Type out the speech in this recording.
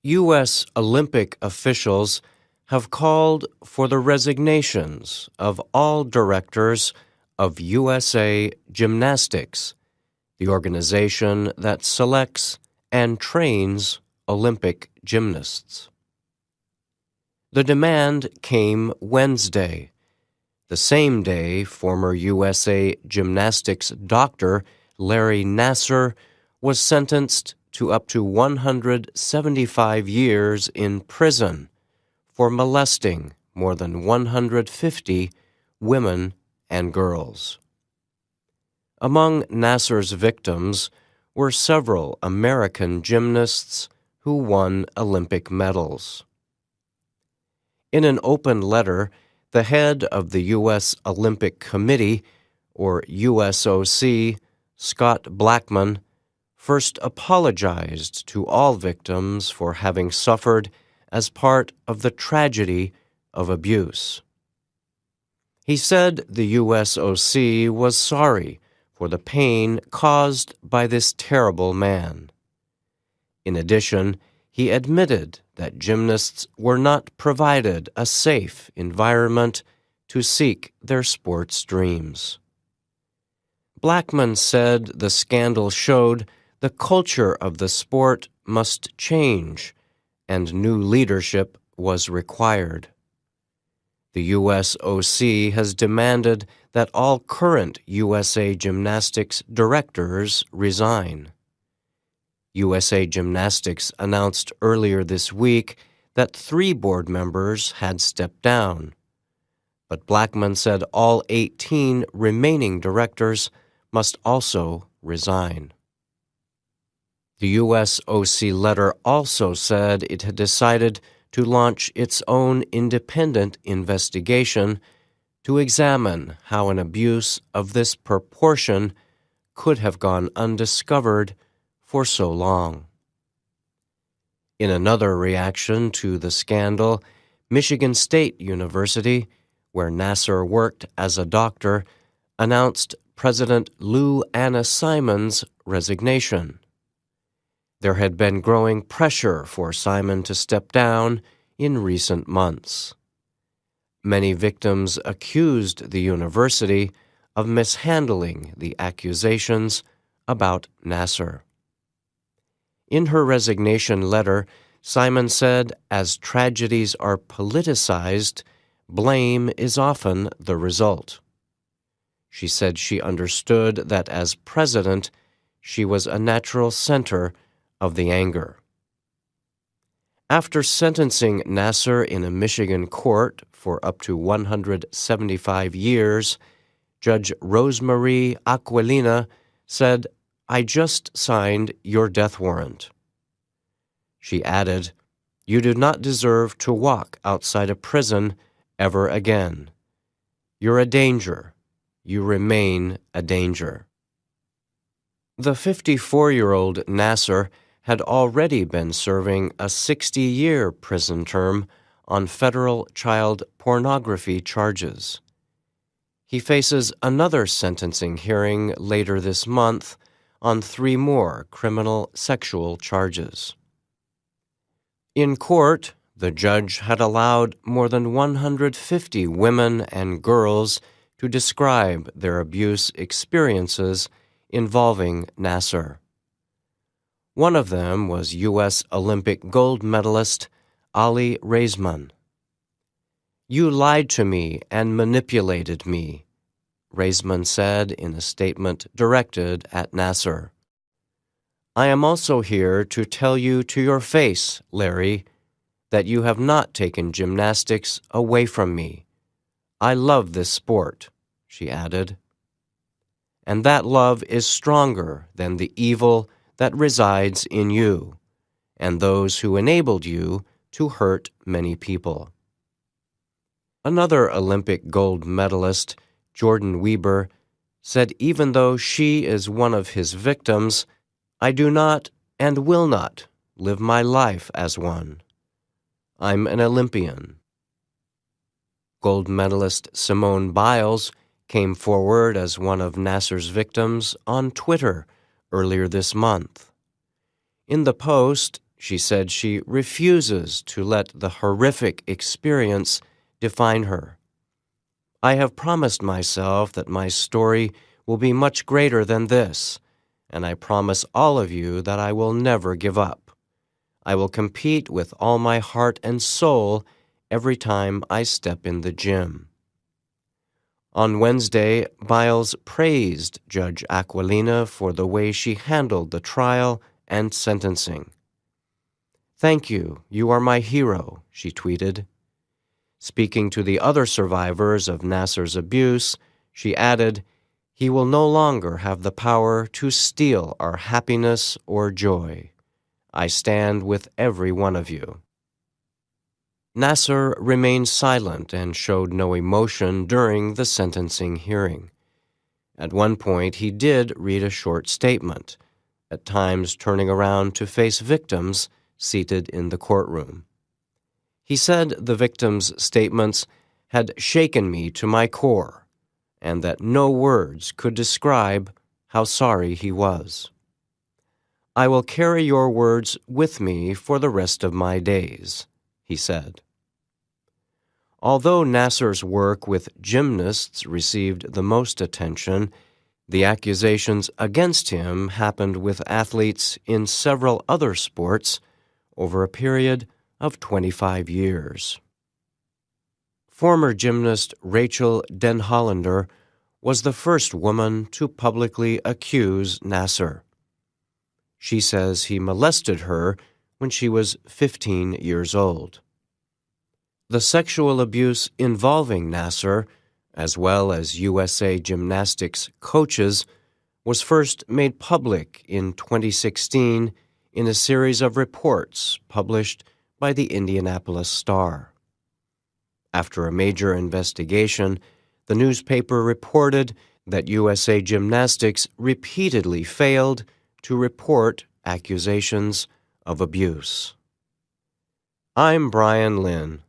U.S. Olympic officials have called for the resignations of all directors of USA Gymnastics, the organization that selects and trains Olympic gymnasts. The demand came Wednesday, the same day former USA Gymnastics doctor Larry Nassar was sentenced to up to 175 years in prison for molesting more than 150 women and girls. Among Nassar's victims were several American gymnasts who won Olympic medals. In an open letter, the head of the U.S. Olympic Committee, or USOC, Scott Blackmun, first apologized to all victims for having suffered as part of the tragedy of abuse. He said the USOC was sorry for the pain caused by this terrible man. In addition, he admitted that gymnasts were not provided a safe environment to seek their sports dreams. Blackmun said the scandal showed the culture of the sport must change and new leadership was required. The USOC has demanded that all current USA Gymnastics directors resign. USA Gymnastics announced earlier this week that 3 board members had stepped down, but Blackmun said all 18 remaining directors must also resign. The USOC letter also said it had decided to launch its own independent investigation to examine how an abuse of this proportion could have gone undiscovered for so long. In another reaction to the scandal, Michigan State University, where Nassar worked as a doctor, announced President Lou Anna Simon's resignation. There had been growing pressure for Simon to step down in recent months. Many victims accused the university of mishandling the accusations about Nassar. In her resignation letter, Simon said, as tragedies are politicized, blame is often the result. She said she understood that as president, she was a natural center of the anger. After sentencing Nassar in a Michigan court for up to 175 years, Judge Rosemarie Aquilina said, "I just signed your death warrant." She added, "You do not deserve to walk outside a prison ever again. You're a danger. You remain a danger." The 54-year-old Nassar had already been serving a 60-year prison term on federal child pornography charges. He faces another sentencing hearing later this month on 3 more criminal sexual charges. In court, the judge had allowed more than 150 women and girls to describe their abuse experiences involving Nassar. One of them was U.S. Olympic gold medalist Aly Raisman. "You lied to me and manipulated me," Raisman said in a statement directed at Nassar. "I am also here to tell you to your face, Larry, that you have not taken gymnastics away from me. I love this sport," she added. "And that love is stronger than the evil that resides in you, and those who enabled you to hurt many people." Another Olympic gold medalist, Jordan Weber, said even though she is one of his victims, "I do not and will not live my life as one. I'm an Olympian." Gold medalist Simone Biles came forward as one of Nassar's victims on Twitter earlier this month. In the post, she said she refuses to let the horrific experience define her. I have promised myself that my story will be much greater than this, and I promise all of you that I will never give up. I will compete with all my heart and soul every time I step in the gym. On Wednesday, Biles praised Judge Aquilina for the way she handled the trial and sentencing. "Thank you, you are my hero," she tweeted. Speaking to the other survivors of Nassar's abuse, she added, "He will no longer have the power to steal our happiness or joy. I stand with every one of you." Nassar remained silent and showed no emotion during the sentencing hearing. At one point, he did read a short statement, at times turning around to face victims seated in the courtroom. He said the victims' statements had shaken me to my core, and that no words could describe how sorry he was. "I will carry your words with me for the rest of my days," he said. Although Nassar's work with gymnasts received the most attention, the accusations against him happened with athletes in several other sports over a period of 25 years. Former gymnast Rachel Denhollander was the first woman to publicly accuse Nassar. She says he molested her when she was 15 years old. The sexual abuse involving Nassar, as well as USA Gymnastics coaches, was first made public in 2016 in a series of reports published by the Indianapolis Star. After a major investigation, the newspaper reported that USA Gymnastics repeatedly failed to report accusations of abuse. I'm Bryan Lynn.